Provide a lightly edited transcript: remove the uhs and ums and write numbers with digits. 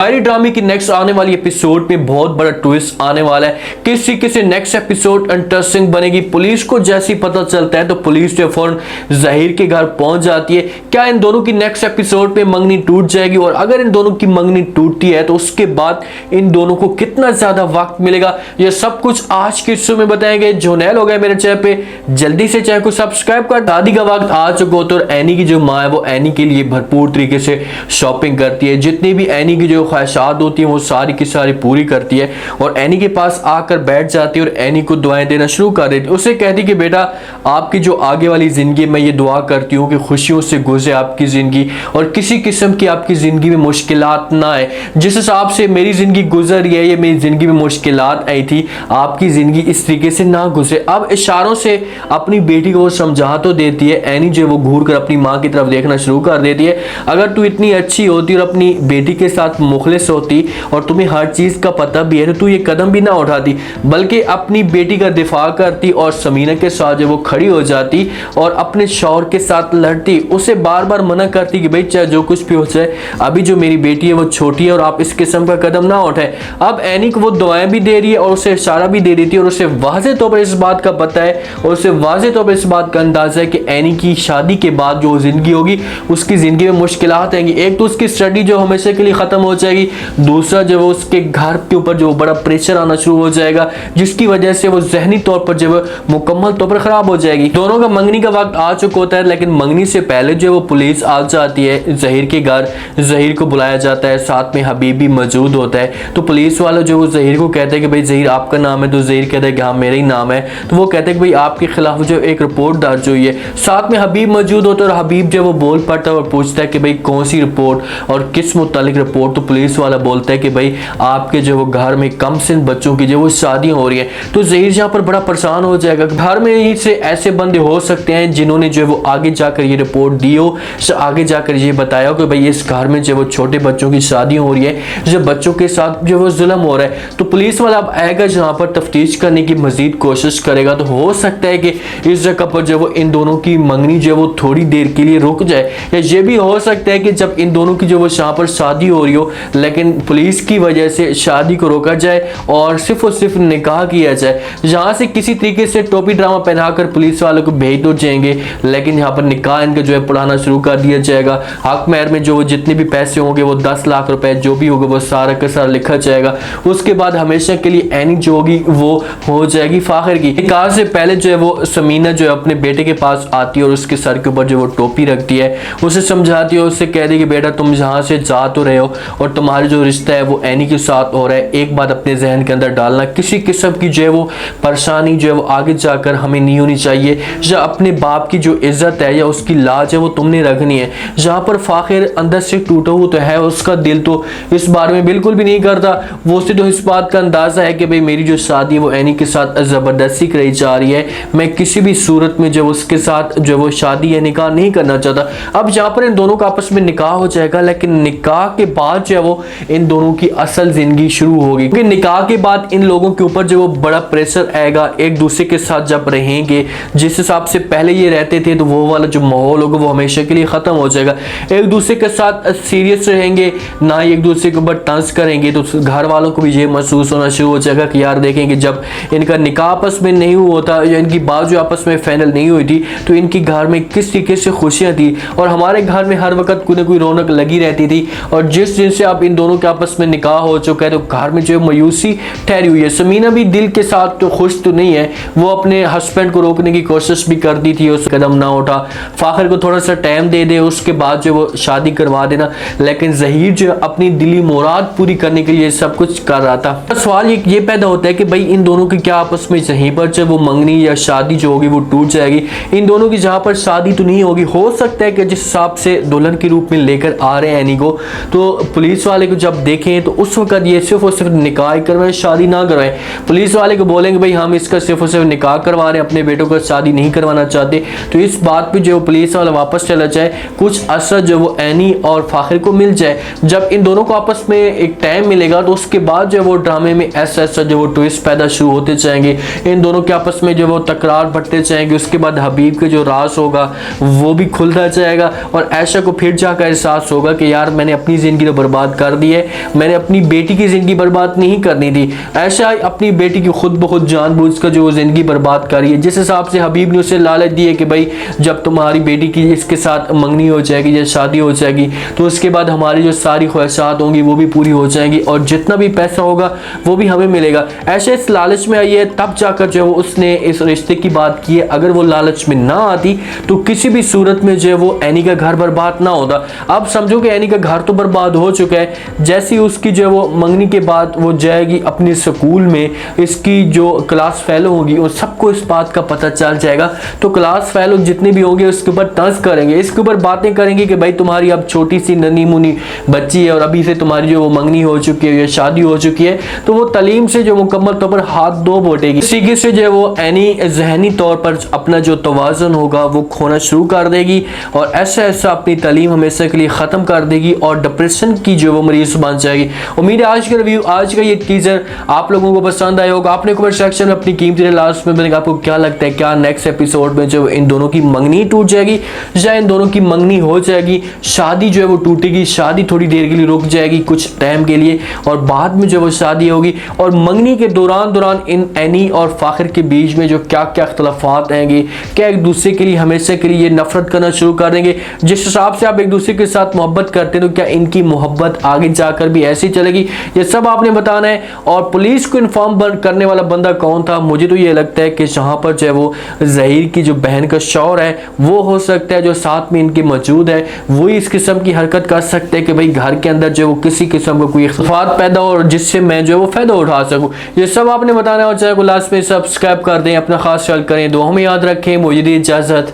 शायरी ड्रामे की नेक्स्ट आने वाली एपिसोड में बहुत बड़ा ट्विस्ट आने वाला है। किस तरीके से नेक्स्ट एपिसोड इंटरेस्टिंग बनेगी। पुलिस को जैसे ही पता चलता है तो पुलिस जो फौरन जहीर के घर पहुंच जाती है। क्या इन दोनों की नेक्स्ट एपिसोड में मंगनी टूट जाएगी, और अगर इन दोनों की मंगनी टूटती है तो उसके बाद इन दोनों को कितना ज्यादा वक्त मिलेगा, यह सब कुछ आज के शो में बताएंगे। जो नए लोग हैं मेरे चैनल पे, जल्दी से चैनल को सब्सक्राइब कर। शादी का वक्त आ चुका हो तो एनी की जो माँ है वो एनी के लिए भरपूर तरीके से शॉपिंग करती है। जितनी भी एनी की जो ख्वाहिशात होती है वो सारी की सारी पूरी करती है और एनी के पास आकर बैठ जाती है और एनी को दुआएं देना शुरू कर देती है। उसे कहती कि बेटा आपकी जो आगे वाली जिंदगी मैं ये दुआ करती हूँ कि खुशियों से गुजरे आपकी जिंदगी और किसी किस्म की आपकी जिंदगी में मुश्किलात ना आए। जिस हिसाब से मेरी जिंदगी गुजर रही है, ये मेरी जिंदगी में मुश्किलात आई थी, आपकी जिंदगी इस तरीके से ना गुजरे। अब इशारों से अपनी बेटी को समझा तो देती है। एनी जो वो घूर कर अपनी माँ की तरफ देखना शुरू कर देती है। अगर तू इतनी अच्छी होती और अपनी बेटी के साथ मुखलिस होती और तुम्हें हर चीज का पता भी है तो तू ये कदम भी ना उठाती, बल्कि अपनी बेटी का दिफा करती और समीना के साथ जो वो खड़ी हो जाती और अपने शौहर के साथ लड़ती। उसे बार बार मना करती कि भाई चाहे जो कुछ भी हो जाए, अभी जो मेरी बेटी है वो छोटी है और आप इस किस्म का कदम ना उठाए। अब एनी को वो दुआएं भी दे रही है और उसे इशारा भी दे रही थी और उसे वाज़ेह तौर पर इस बात का पता है और उसे वाज़ेह तौर पर इस बात का अंदाजा है कि एनी की शादी के बाद जो जिंदगी होगी उसकी जिंदगी में मुश्किलात आएंगी। एक तो उसकी स्टडी जो हमेशा के लिए खत्म हो जाएगी, दूसरा जो वो उसके घर के ऊपर जो बड़ा प्रेशर आना शुरू हो जाएगा जिसकी वजह से वो जहनी तौर पर जो है मुकम्मल तौर पर खराब हो जाएगी। दोनों का मंगनी का वक्त आ चुका होता है, लेकिन मंगनी से पहले जो वो पुलिस आ जाती है जहीर के घर। जहीर को बुलाया जाता है, साथ में हबीब भी मौजूद होता है। तो पुलिस वाला जो वो जहीर को कहते हैं कि भाई जहीर आपका नाम है, तो जहीर कहता है कि हाँ मेरा ही नाम है। तो वो कहते हैं कि भाई आपके खिलाफ जो एक रिपोर्ट दर्ज हुई है। साथ में हबीब मौजूद होता है और हबीब जो वो बोल पड़ता है और पूछता है कि भाई कौन सी रिपोर्ट और किस मुतालिक रिपोर्ट। तो पुलिस वाला बोलता है कि भाई आपके जो वो घर में कम सिन बच्चों की जो वो शादियां हो रही है। तो जहीर यहाँ पर बड़ा परेशान हो जाएगा। घर में ही से ऐसे बंदे हो सकते हैं जिन्होंने जो वो आगे जाकर ये रिपोर्ट दी हो, आगे जाकर ये बताया हो कि भाई इस घर में जो वो छोटे बच्चों की शादियां हो रही है, जो बच्चों के साथ जो वो जुल्म हो रहा है। तो पुलिस वाला अब आएगा जहाँ पर तफ्तीश करने की मजीद कोशिश करेगा। तो हो सकता है कि इस जगह पर जो वो इन दोनों की मंगनी जो वो थोड़ी देर के लिए रुक जाए, या ये भी हो सकता है कि जब इन दोनों की जो वो यहाँ पर शादी हो रही हो लेकिन पुलिस की वजह से शादी को रोका जाए और सिर्फ निकाह किया जाए। यहाँ से किसी तरीके से टोपी ड्रामा पहनाकर पुलिस वालों को भेज तो जाएंगे, लेकिन यहाँ पर निकाह इनका जो है पढ़ाना शुरू कर दिया जाएगा। हक महर में जो जितने भी पैसे होंगे वो 10 लाख रुपए जो भी होगा वो सारा का सारा लिखा जाएगा। उसके बाद हमेशा के लिए एनी जो होगी वो हो जाएगी फाखिर की। निकाह से पहले जो है वो समीना जो है अपने बेटे के पास आती है और उसके सर के ऊपर जो वो टोपी रखती है, उसे समझाती है, उससे कह दी कि बेटा तुम यहाँ से जा तो रहे हो और तुम्हारा जो रिश्ता है वो एनी के साथ हो रहा है। एक बात अपने जहन के अंदर डालना, किसी किस्म की जो है वो परेशानी जो है वो आगे जाकर हमें नहीं होनी चाहिए। या अपने बाप की जो इज्जत है या उसकी लाज है वो तुमने रखनी है। जहाँ पर फाखिर अंदर से टूटा हुआ तो है, उसका दिल तो इस बारे में बिल्कुल भी नहीं करता। वो उसे तो इस बात का अंदाजा है कि भाई मेरी जो शादी है वो एनी के साथ ज़बरदस्ती कराई जा रही है, मैं किसी भी सूरत में जो उसके साथ जो वो शादी है निकाह नहीं करना चाहता। अब यहाँ पर इन दोनों का आपस में निकाह हो जाएगा, लेकिन निकाह के बाद जो है वो इन दोनों की असल जिंदगी शुरू होगी, क्योंकि निकाह के बाद इन लोगों के ऊपर जो वो बड़ा प्रेशर आएगा एक दूसरे के साथ जब रहेंगे। जिस हिसाब से पहले ये रहते थे तो वो वाला जो माहौल होगा वो हमेशा के लिए खत्म हो जाएगा। एक दूसरे के साथ सीरियस रहेंगे, ना एक दूसरे के ऊपर तंज करेंगे, तो घर वालों को भी ये महसूस होना शुरू हो जाएगा कि यार देखेंगे जब इनका निकाह आपस में नहीं हुआ था या इनकी बात जो आपस में फाइनल नहीं हुई थी तो इनकी घर में किस तरीके से खुशियां थी और हमारे घर में हर वक्त कोई ना कोई रौनक लगी रहती थी। और जिस दिन से अब इन दोनों के आपस में निकाह हो चुका है तो घर में जो मायूसी ठहरी हुई है। समीना भी दिल के साथ तो खुश तो नहीं है, वो अपने हस्बैंड को रोकने की कोशिश भी करती थी, उस कदम ना उठा। फाखिर को थोड़ा सा टाइम दे दे, उसके बाद जो वो शादी करवा देना, लेकिन जहीर जो अपनी दिली मुराद पूरी करने के लिए सब कुछ कर रहा था। सवाल ये पैदा होता है कि भाई इन दोनों की क्या आपस में यहीं पर जब वो मंगनी या शादी जो होगी वो टूट जाएगी। इन दोनों की जहाँ पर शादी तो नहीं होगी, हो सकता है कि जिस हिसाब से दुल्हन के रूप में लेकर आ रहे हैं एनी को, तो पुलिस वाले को जब देखें तो उस वक्त ये सिर्फ और सिर्फ निकाह करवाएं, शादी ना करवाएं। पुलिस वाले को बोलेंगे भाई हम इसका सिर्फ और सिर्फ निकाह करवा रहे हैं, अपने बेटों का शादी नहीं करवाना चाहते। तो इस बात पे जो पुलिस वाला वापस चला जाए, कुछ असर जो वो एनी और फाखिर को मिल जाए। जब इन दोनों को आपस में एक टाइम मिलेगा तो उसके बाद जो वो ड्रामे में ऐसा ऐसा जो वो ट्विस्ट पैदा शुरू होते जाएंगे, इन दोनों के आपस में जो वो तकरार बढ़ते जाएंगे। उसके बाद हबीब के जो राज होगा वो भी खुलता जाएगा और ऐशा को फिर जाकर एहसास होगा कि यार मैंने अपनी ज़िंदगी तो बर्बाद बर्बाद कर दी है, मैंने अपनी बेटी की ज़िंदगी बर्बाद नहीं करनी थी। ऐसा अपनी बेटी की खुद ब खुद जानबूझकर जो वो ज़िंदगी बर्बाद करी है। जिस हिसाब से हबीब ने उसे लालच दी है कि भाई जब तुम्हारी बेटी की इसके साथ मंगनी हो जाएगी या शादी हो जाएगी तो उसके बाद हमारी जो सारी ख्वाहिशात होंगी वो भी पूरी हो जाएंगी और जितना भी पैसा होगा वो भी हमें मिलेगा। ऐसे इस लालच में आई है, तब जाकर जो है उसने इस रिश्ते की बात की है। अगर वो लालच में ना आती तो किसी भी सूरत में जो है वो एनी का घर बर्बाद ना होता। अब समझो कि एनी का घर तो बर्बाद हो चुका है। जैसी उसकी जो है वो मंगनी के बाद वो जाएगी अपने स्कूल में, इसकी जो क्लास फेलो होगी और सबको इस बात का पता चल जाएगा तो क्लास फेलो जितने भी होंगे उसके ऊपर तंज करेंगे, इसके ऊपर बातें करेंगे कि भाई तुम्हारी अब छोटी सी नन्ही मुन्नी बच्ची है और अभी से तुम्हारी जो वो मंगनी हो चुकी है या शादी हो चुकी है, तो वो तालीम से जो मुकम्मल तौर पर हाथ धो बैठेगी। इस तरीके से जो है वो एनी जहनी तौर पर अपना जो तवाज़ुन होगा वो खोना शुरू कर देगी और ऐसा ऐसा अपनी तालीम हमेशा के लिए ख़त्म कर देगी और डिप्रेशन की जो वो मरीज बन जाएगी। उम्मीद है आज का रिव्यू, आज का ये टीजर आप लोगों को पसंद आया होगा। आपने कमेंट सेक्शन में अपनी कीमती लास्ट में बताएगा आपको क्या लगता है, क्या नेक्स्ट एपिसोड में जो इन दोनों की मंगनी टूट जाएगी या इन दोनों की मंगनी हो जाएगी, शादी जो है वो टूटेगी, शादी थोड़ी देर के लिए रुक जाएगी कुछ टाइम के लिए और बाद में जो वो शादी होगी और मंगनी के दौरान इन एनी और फाखिर के बीच में जो क्या क्या इख्तलाफात आएंगे, क्या एक दूसरे के लिए हमेशा के लिए नफरत करना शुरू कर देंगे। जिस हिसाब से आप एक दूसरे के साथ मोहब्बत करते हैं तो क्या इनकी मोहब्बत आगे जाकर भी ऐसी चलेगी, ये सब आपने बताना है। और पुलिस को इन्फॉर्म करने वाला बंदा कौन था, मुझे तो ये लगता है कि जहाँ पर जो है वो ज़हीर की जो बहन का शौहर है वो हो सकता है, जो साथ में इनके मौजूद है वही इस किस्म की हरकत कर सकते हैं कि भाई घर के अंदर जो वो किसी किस्म का कोई इख्तलाफात पैदा हो और जिससे मैं जो है वो फ़ायदा उठा सकूँ। ये सब आपने बताना है और चैनल को लास्ट में सब्सक्राइब कर दें, अपना खास ख्याल करें, दुआ में याद रखें। मुझे दी इजाज़त।